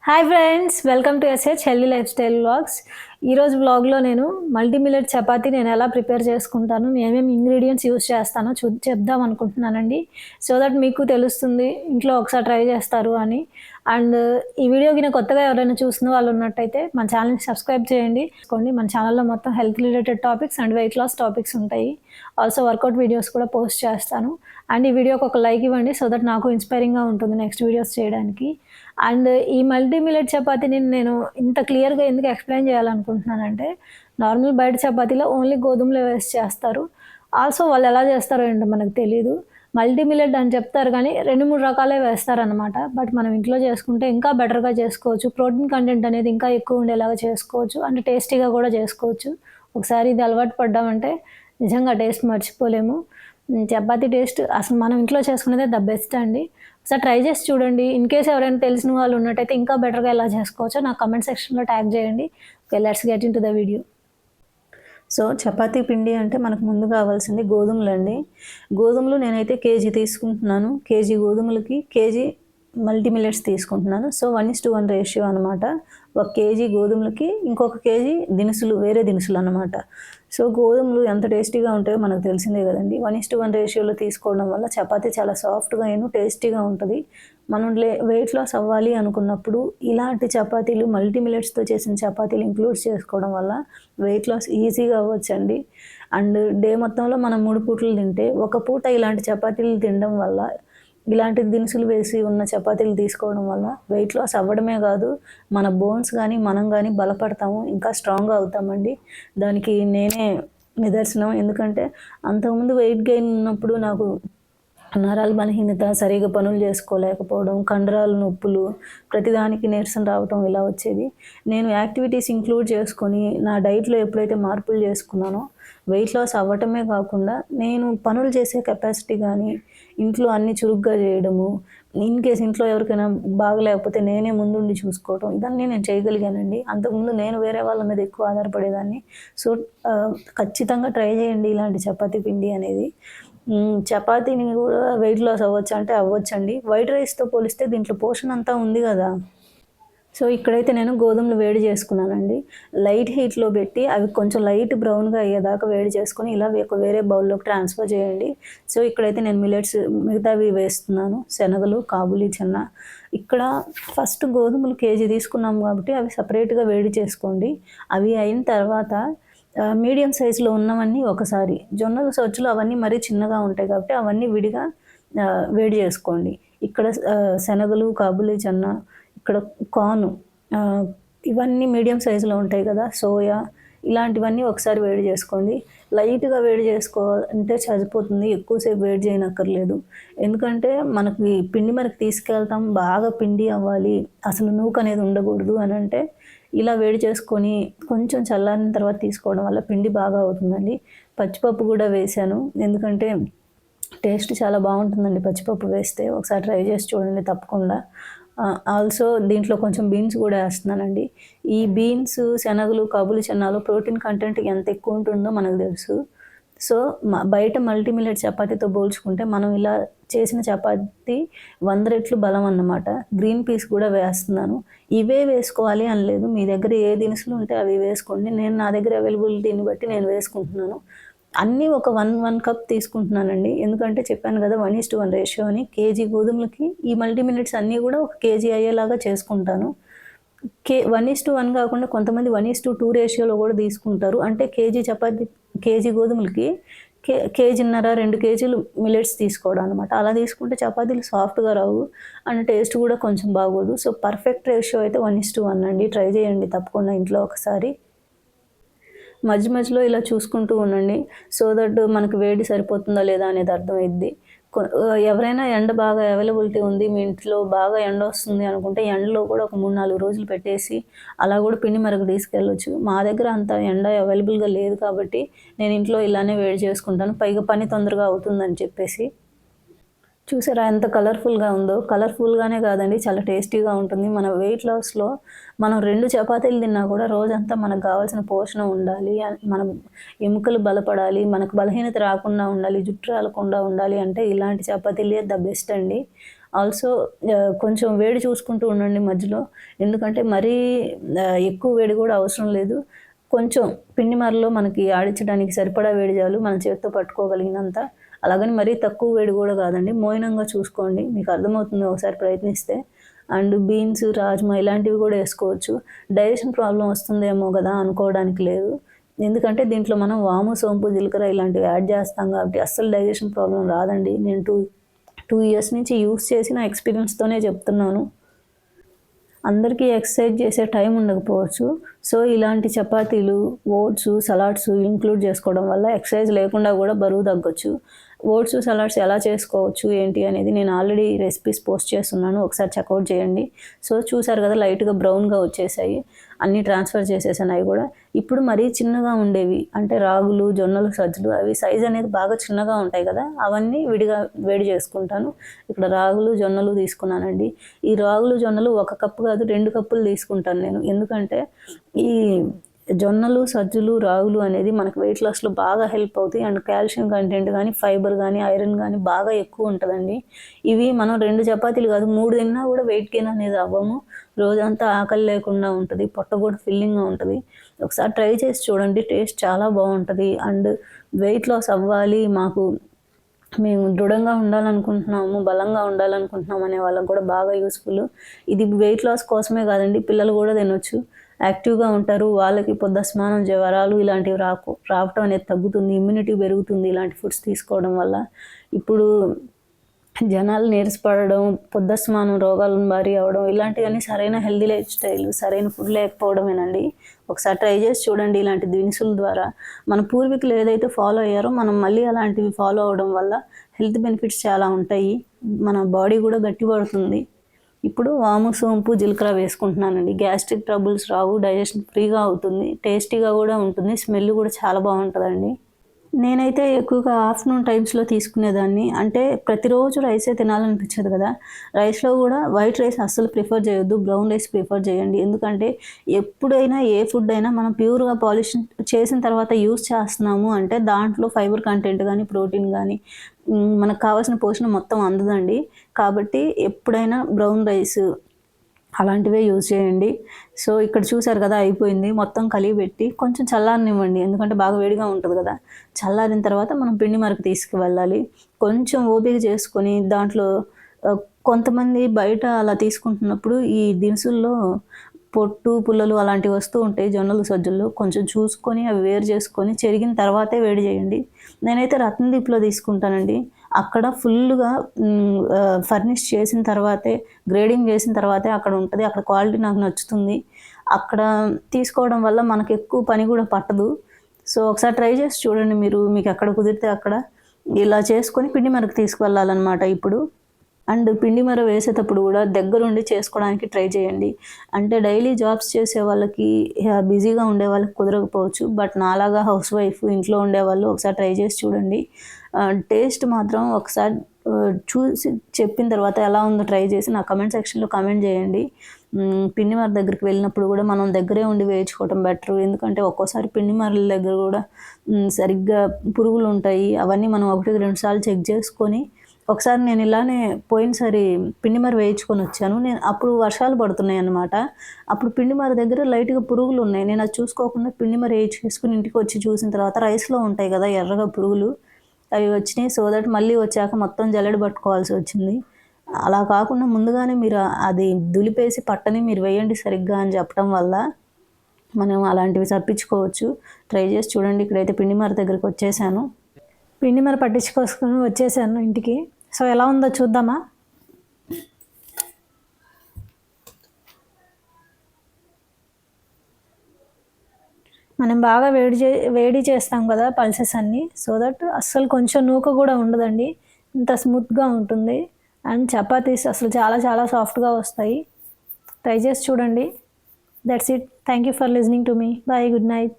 Hi friends, welcome to SH healthy life style vlogs. ఈరోజు వ్లాగ్లో నేను మల్టీ మిల్లెట్ చపాతీ నేను ఎలా ప్రిపేర్ చేసుకుంటాను, ఏమేమి ఇంగ్రీడియంట్స్ యూస్ చేస్తానో చెప్దాం అనుకుంటున్నానండి. సో దట్ మీకు తెలుస్తుంది, ఇంట్లో ఒకసారి ట్రై చేస్తారు అని. అండ్ ఈ వీడియోకి నేను కొత్తగా ఎవరైనా చూసిన వాళ్ళు ఉన్నట్టయితే మన ఛానల్ని సబ్స్క్రైబ్ చేయండి. మన ఛానల్లో మొత్తం health related topics and weight loss topics ఉంటాయి. ఆల్సో వర్కౌట్ వీడియోస్ కూడా పోస్ట్ చేస్తాను. అండ్ ఈ వీడియోకి ఒక లైక్ ఇవ్వండి, సో దట్ నాకు ఇన్స్పైరింగ్గా ఉంటుంది నెక్స్ట్ వీడియోస్ చేయడానికి. అండ్ ఈ మల్టీ మిల్లెట్ చపాతీని నేను ఇంత క్లియర్గా ఎందుకు ఎక్స్ప్లెయిన్ చేయాలనుకుంటున్నానంటే, నార్మల్ బయట చపాతీలో ఓన్లీ గోధుమలు వేసి చేస్తారు. ఆల్సో వాళ్ళు ఎలా చేస్తారో ఏంటో మనకు తెలీదు. మల్టీ మిల్లెట్ అని చెప్తారు కానీ 2-3 రకాలే వేస్తారనమాట. బట్ మనం ఇంట్లో చేసుకుంటే ఇంకా బెటర్గా చేసుకోవచ్చు. ప్రోటీన్ కంటెంట్ అనేది ఇంకా ఎక్కువ ఉండేలాగా చేసుకోవచ్చు. అంటే టేస్టీగా కూడా చేసుకోవచ్చు. ఒకసారి ఇది అలవాటు పడ్డామంటే నిజంగా టేస్ట్ మర్చిపోలేము. చపాతీ టేస్ట్ అసలు మనం ఇంట్లో చేసుకునేదే ద బెస్ట్ అండి. ఒకసారి ట్రై చేసి చూడండి. ఇన్ కేస్ ఎవరైనా తెలిసిన వాళ్ళు ఉన్నట్టయితే ఇంకా బెటర్గా ఎలా చేసుకోవచ్చో నాకు కమెంట్ సెక్షన్లో ట్యాగ్ చేయండి. Okay, let's get in to the video. So chapati పిండి అంటే మనకు ముందు కావాల్సింది గోధుమలు అండి. గోధుమలు నేనైతే కేజీ తీసుకుంటున్నాను. కేజీ గోధుమలకి కేజీ మల్టీ మిల్లెట్స్ తీసుకుంటున్నాను. సో 1:1 రేషియో అనమాట. 1 కేజీ గోధుమలకి ఇంకొక కేజీ దినుసులు, వేరే దినుసులు అనమాట. సో గోధుమలు ఎంత టేస్టీగా ఉంటాయో మనకు తెలిసిందే కదండి. 1:1 రేషియోలో తీసుకోవడం వల్ల చపాతీ చాలా సాఫ్ట్గా టేస్టీగా ఉంటుంది. మనం వెయిట్ లాస్ అవ్వాలి అనుకున్నప్పుడు ఇలాంటి చపాతీలు, మల్టీ మిల్లెట్స్తో చేసిన చపాతీలు ఇంక్లూడ్ చేసుకోవడం వల్ల వెయిట్ లాస్ ఈజీగా అవ్వచ్చండి. అండ్ డే మొత్తంలో మనం 3 పూటలు తింటే ఒక పూట ఇలాంటి చపాతీలు తినడం వల్ల, ఇలాంటి దినుసులు వేసి ఉన్న చపాతీలు తీసుకోవడం వల్ల వెయిట్ లాస్ అవ్వడమే కాదు, మన బోన్స్ కానీ మనం కానీ బలపడతాము, ఇంకా స్ట్రాంగ్గా అవుతామండి. దానికి నేనే నిదర్శనం. ఎందుకంటే అంతకుముందు వెయిట్ గెయిన్ ఉన్నప్పుడు నాకు నరాల బలహీనత, సరిగా పనులు చేసుకోలేకపోవడం, కండరాలు నొప్పులు, ప్రతిదానికి నీరసం రావటం ఇలా వచ్చేది. నేను యాక్టివిటీస్ ఇంక్లూడ్ చేసుకొని నా డైట్లో ఎప్పుడైతే మార్పులు చేసుకున్నానో వెయిట్ లాస్ అవ్వటమే కాకుండా నేను పనులు చేసే కెపాసిటీ కానీ, ఇంట్లో అన్నీ చురుగ్గా చేయడము, ఇన్ కేస్ ఇంట్లో ఎవరికైనా బాగలేకపోతే నేనే ముందుండి చూసుకోవటం, ఇదన్నీ నేను చేయగలిగానండి. అంతకుముందు నేను వేరే వాళ్ళ మీద ఎక్కువ ఆధారపడేదాన్ని. సో ఖచ్చితంగా ట్రై చేయండి ఇలాంటి చపాతీ పిండి అనేది. చపాతీని కూడా వెయిట్ లాస్ అవ్వచ్చు అంటే అవ్వచ్చండి. వైట్ రైస్తో పోలిస్తే దీంట్లో పోషణ అంతా ఉంది కదా. సో ఇక్కడైతే నేను గోధుమలు వేడి చేసుకున్నానండి. లైట్ హీట్లో పెట్టి అవి కొంచెం లైట్ బ్రౌన్గా అయ్యేదాకా వేడి చేసుకొని ఇలా వేరే బౌల్లోకి ట్రాన్స్ఫర్ చేయండి. సో ఇక్కడైతే నేను మిల్లెట్స్ మిగతావి వేస్తున్నాను. శనగలు, కాబూలి చెన్న. ఇక్కడ ఫస్ట్ గోధుమలు కేజీ తీసుకున్నాము కాబట్టి అవి సపరేట్గా వేడి చేసుకోండి. అవి అయిన తర్వాత మీడియం సైజులో ఉన్నవన్నీ ఒకసారి, జొన్నలు, సజ్జలు అవన్నీ మరీ చిన్నగా ఉంటాయి కాబట్టి అవన్నీ విడిగా వేడి చేసుకోండి. ఇక్కడ శనగలు, కాబూలి చెన్న, ఇక్కడ కార్న్, ఇవన్నీ మీడియం సైజులో ఉంటాయి కదా, సోయా, ఇలాంటివన్నీ ఒకసారి వేడి చేసుకోండి. లైట్గా వేడి అంటే సరిపోతుంది, ఎక్కువసేపు వేడి చేయనక్కర్లేదు. ఎందుకంటే పిండి మనకి తీసుకెళ్తాం, బాగా పిండి అవ్వాలి, అసలు నూక అనేది ఉండకూడదు అని అంటే ఇలా వేడి చేసుకొని కొంచెం చల్లారిన తర్వాత తీసుకోవడం వల్ల పిండి బాగా అవుతుందండి. పచ్చిపప్పు కూడా వేసాను, ఎందుకంటే టేస్ట్ చాలా బాగుంటుందండి పచ్చిపప్పు వేస్తే. ఒకసారి ట్రై చేసి చూడండి తప్పకుండా. ఆల్సో దీంట్లో కొంచెం బీన్స్ కూడా వేస్తున్నానండి. ఈ బీన్స్, శనగలు, కాబూలి చెన్నాలు ప్రోటీన్ కంటెంట్ ఎంత ఎక్కువ ఉంటుందో మనకు తెలుసు. సో బయట మల్టీ మిల్లెట్ చపాతీతో పోల్చుకుంటే మనం ఇలా చేసిన చపాతీ 100 రెట్లు బలం అన్నమాట. గ్రీన్ పీస్ కూడా వేస్తున్నాను. ఇవే వేసుకోవాలి అని లేదు, మీ దగ్గర ఏ దినుసులు ఉంటే అవి వేసుకోండి. నేను నా దగ్గర అవైలబిలిటీని బట్టి నేను వేసుకుంటున్నాను. అన్నీ ఒక 1 కప్ తీసుకుంటున్నానండి. ఎందుకంటే చెప్పాను కదా 1:1 రేషియో అని. కేజీ గోధుమలకి ఈ మల్టీ మిల్లెట్స్ అన్నీ కూడా 1 కేజీ అయ్యేలాగా చేసుకుంటాను. 1:1 కాకుండా కొంతమంది 1:2 రేషియోలో కూడా తీసుకుంటారు. అంటే కేజీ గోధుమలకి కేజీన్నర, 2 కేజీలు మిల్లెట్స్ తీసుకోవడం అనమాట. అలా తీసుకుంటే చపాతీలు సాఫ్ట్గా రావు అండ్ టేస్ట్ కూడా కొంచెం బాగోదు. సో పర్ఫెక్ట్ రేషియో అయితే 1:1 అండి. ట్రై చేయండి తప్పకుండా ఇంట్లో ఒకసారి. మధ్యలో ఇలా చూసుకుంటూ ఉండండి, సో దట్ మనకు వేడి సరిపోతుందా లేదా అనేది అర్థమైద్ది. ఎవరైనా ఎండ బాగా అవైలబిలిటీ ఉంది, మీ ఇంట్లో బాగా ఎండ వస్తుంది అనుకుంటే ఎండలో కూడా ఒక 3-4 రోజులు పెట్టేసి అలా కూడా పిండి మరకు తీసుకెళ్ళొచ్చు. మా దగ్గర అంత ఎండ అవైలబుల్గా లేదు కాబట్టి నేను ఇంట్లో ఇలానే వేడి చేసుకుంటాను, పైగా పని తొందరగా అవుతుందని చెప్పేసి. చూసారా ఎంత కలర్ఫుల్గా ఉందో. కలర్ఫుల్గానే కాదండి, చాలా టేస్టీగా ఉంటుంది. మన వెయిట్ లాస్లో మనం 2 చపాతీలు తిన్నా కూడా రోజంతా మనకు కావాల్సిన పోషణ ఉండాలి, మనం ఎముకలు బలపడాలి, మనకు బలహీనత రాకుండా ఉండాలి, జుట్టు రాలకుండా ఉండాలి అంటే ఇలాంటి చపాతీలే ద బెస్ట్ అండి. ఆల్సో కొంచెం వేడి చూసుకుంటూ ఉండండి మధ్యలో, ఎందుకంటే మరీ ఎక్కువ వేడి కూడా అవసరం లేదు. కొంచెం పిండి మరలో మనకి ఆడించడానికి సరిపడా వేడి చాలు, మన చేతితో పట్టుకోగలిగినంత. అలాగని మరీ తక్కువ వేడి కూడా కాదండి, మోయనంగా చూసుకోండి, మీకు అర్థమవుతుంది ఒకసారి ప్రయత్నిస్తే. అండ్ బీన్స్, రాజ్మా ఇలాంటివి కూడా వేసుకోవచ్చు. డైజెషన్ ప్రాబ్లం వస్తుందేమో కదా అనుకోవడానికి లేదు, ఎందుకంటే దీంట్లో మనం వాము, సోంపు, జీలకర్ర ఇలాంటివి యాడ్ చేస్తాం కాబట్టి అస్సలు డైజెషన్ ప్రాబ్లం రాదండి. నేను టూ ఇయర్స్ నుంచి యూస్ చేసి నా ఎక్స్పీరియన్స్తోనే చెప్తున్నాను. అందరికీ ఎక్సర్సైజ్ చేసే టైం ఉండకపోవచ్చు, సో ఇలాంటి చపాతీలు, ఓట్స్, సలాడ్స్ ఇంక్లూడ్ చేసుకోవడం వల్ల ఎక్సర్సైజ్ లేకుండా కూడా బరువు తగ్గొచ్చు. ఓట్స్, సలాడ్స్ ఎలా చేసుకోవచ్చు ఏంటి అనేది నేను ఆల్రెడీ రెసిపీస్ పోస్ట్ చేస్తున్నాను, ఒకసారి చెక్అవుట్ చేయండి. సో చూసారు కదా, లైట్గా బ్రౌన్గా వచ్చేసాయి, అన్నీ ట్రాన్స్ఫర్ చేసేసాను అవి కూడా. ఇప్పుడు మరీ చిన్నగా ఉండేవి అంటే రాగులు, జొన్నలు, సజ్జలు, అవి సైజ్ అనేది బాగా చిన్నగా ఉంటాయి కదా, అవన్నీ విడిగా వేడి చేసుకుంటాను. ఇక్కడ రాగులు, జొన్నలు తీసుకున్నానండి. ఈ రాగులు, జొన్నలు 1 కప్పు కాదు 2 కప్పులు తీసుకుంటాను నేను, ఎందుకంటే ఈ జొన్నలు, సజ్జలు, రాగులు అనేది మనకు వెయిట్ లాస్లో బాగా హెల్ప్ అవుతాయి. అండ్ కాల్షియం కంటెంట్ కానీ, ఫైబర్ కానీ, ఐరన్ కానీ బాగా ఎక్కువ ఉంటుందండి. ఇవి మనం 2 చపాతీలు కాదు 3 తిన్నా కూడా వెయిట్ గెయిన్ అనేది అవ్వము. రోజంతా ఆకలి లేకుండా ఉంటుంది, పొట్ట కూడా ఫిల్లింగ్గా ఉంటుంది. ఒకసారి ట్రై చేసి చూడండి, టేస్ట్ చాలా బాగుంటుంది. అండ్ వెయిట్ లాస్ అవ్వాలి, మేము దృఢంగా ఉండాలనుకుంటున్నాము, బలంగా ఉండాలనుకుంటున్నాము అనే వాళ్ళకి కూడా బాగా యూస్ఫుల్. ఇది వెయిట్ లాస్ కోసమే కాదండి, పిల్లలు కూడా తినొచ్చు, యాక్టివ్గా ఉంటారు. వాళ్ళకి పొద్దస్మానం, జ్వరాలు ఇలాంటివి రావటం అనేది తగ్గుతుంది, ఇమ్యూనిటీ పెరుగుతుంది ఇలాంటి ఫుడ్స్ తీసుకోవడం వల్ల. ఇప్పుడు జనాలు నీరసపడడం, పొద్దస్మానం, రోగాలను బారి అవ్వడం ఇలాంటివన్నీ సరైన హెల్దీ లైఫ్ స్టైల్, సరైన ఫుడ్ లేకపోవడమేనండి. ఒకసారి ట్రై చేసి చూడండి. ఇలాంటి దినుసుల ద్వారా మన పూర్వీకులు ఏదైతే ఫాలో అయ్యారో మనం మళ్ళీ అలాంటివి ఫాలో అవడం వల్ల హెల్త్ బెనిఫిట్స్ చాలా ఉంటాయి, మన బాడీ కూడా గట్టిపడుతుంది. ఇప్పుడు వాము, సోంపు, జీలకర్ర వేసుకుంటున్నానండి. గ్యాస్ట్రిక్ ట్రబుల్స్ రావు, డైజెషన్ ఫ్రీగా అవుతుంది, టేస్టీగా కూడా ఉంటుంది, స్మెల్ కూడా చాలా బాగుంటుందండి. నేనైతే ఎక్కువగా ఆఫ్టర్నూన్ టైమ్స్లో తీసుకునేదాన్ని, అంటే ప్రతిరోజు రైసే తినాలనిపించదు కదా, రైస్లో కూడా వైట్ రైస్ అస్సలు ప్రిఫర్ చేయొద్దు, బ్రౌన్ రైస్ ప్రిఫర్ చేయండి. ఎందుకంటే ఎప్పుడైనా ఏ ఫుడ్ అయినా మనం ప్యూర్గా పాలిష్ చేసిన తర్వాత యూస్ చేస్తున్నాము అంటే దాంట్లో ఫైబర్ కంటెంట్ కానీ, ప్రోటీన్ కానీ, మనకు కావాల్సిన పోషణ మొత్తం అందదండి. కాబట్టి ఎప్పుడైనా బ్రౌన్ రైస్ అలాంటివే యూజ్ చేయండి. సో ఇక్కడ చూసారు కదా, అయిపోయింది, మొత్తం కలిగి పెట్టి కొంచెం చల్లారనివ్వండి, ఎందుకంటే బాగా వేడిగా ఉంటుంది కదా. చల్లారిన తర్వాత మనం పిండి మరకు తీసుకువెళ్ళాలి. కొంచెం ఓపిక చేసుకొని దాంట్లో కొంతమంది బయట అలా తీసుకుంటున్నప్పుడు ఈ దినుసుల్లో పొట్టు, పుల్లలు అలాంటివి వస్తూ ఉంటాయి, జొన్నలు, సజ్జలు. కొంచెం చూసుకొని అవి వేరు చేసుకొని చెరిగిన తర్వాతే వేడి చేయండి. నేనైతే రత్నదీప్లో తీసుకుంటానండి, అక్కడ ఫుల్గా ఫర్నిష్ చేసిన తర్వాతే, గ్రేడింగ్ చేసిన తర్వాతే అక్కడ ఉంటుంది, అక్కడ క్వాలిటీ నాకు నచ్చుతుంది. అక్కడ తీసుకోవడం వల్ల మనకు ఎక్కువ పని కూడా పట్టదు. సో ఒకసారి ట్రై చేసి చూడండి, మీకు ఎక్కడ కుదిరితే అక్కడ ఇలా చేసుకొని పిండి మరకు తీసుకువెళ్ళాలన్నమాట ఇప్పుడు. అండ్ పిండి మర వేసేటప్పుడు కూడా దగ్గరుండి చేసుకోవడానికి ట్రై చేయండి. అంటే డైలీ జాబ్స్ చేసే వాళ్ళకి, బిజీగా ఉండే వాళ్ళకి కుదరకపోవచ్చు, బట్ నాలాగా హౌస్ వైఫ్ ఇంట్లో ఉండేవాళ్ళు ఒకసారి ట్రై చేసి చూడండి. టేస్ట్ మాత్రం ఒకసారి చూసి చెప్పిన తర్వాత ఎలా ఉందో ట్రై చేసి నా కమెంట్ సెక్షన్లో కమెంట్ చేయండి. పిండి మర దగ్గరికి వెళ్ళినప్పుడు కూడా మనం దగ్గరే ఉండి వేయించుకోవటం బెటర్, ఎందుకంటే ఒక్కోసారి పిండి మరల దగ్గర కూడా సరిగ్గా పురుగులు ఉంటాయి, అవన్నీ మనం 1-2 సార్లు చెక్ చేసుకొని. ఒకసారి నేను ఇలానే పోయినసారి పిండి మర వేయించుకొని వచ్చాను, అప్పుడు వర్షాలు పడుతున్నాయి అన్నమాట. అప్పుడు పిండి మర దగ్గర లైట్గా పురుగులు ఉన్నాయి, నేను అది చూసుకోకుండా పిండి మర వేయించుకొని ఇంటికి వచ్చి చూసిన తర్వాత రైస్లో ఉంటాయి కదా ఎర్రగా పురుగులు, అవి వచ్చినాయి. సో దట్ మళ్ళీ వచ్చాక మొత్తం జల్లెడ పట్టుకోవాల్సి వచ్చింది. అలా కాకుండా ముందుగానే మీరు అది దులిపేసి పట్టని మీరు వేయండి సరిగ్గా అని చెప్పడం వల్ల మనం అలాంటివి తప్పించుకోవచ్చు. ట్రై చేసి చూడండి. ఇక్కడైతే పిండి మర దగ్గరికి వచ్చేసాను, పిండి మర పట్టించుకొని వచ్చేసాను ఇంటికి. సో ఎలా ఉందో చూద్దామా. మనం బాగా వేడి చేస్తాం కదా పల్సెస్ అన్నీ, సో దట్ అస్సలు కొంచెం నూక కూడా ఉండదండి, ఇంత స్మూత్గా ఉంటుంది. అండ్ చపాతీస్ అసలు చాలా చాలా సాఫ్ట్గా వస్తాయి. ట్రై చేసి చూడండి. That's it. Thank you for listening to me. Bye, good night.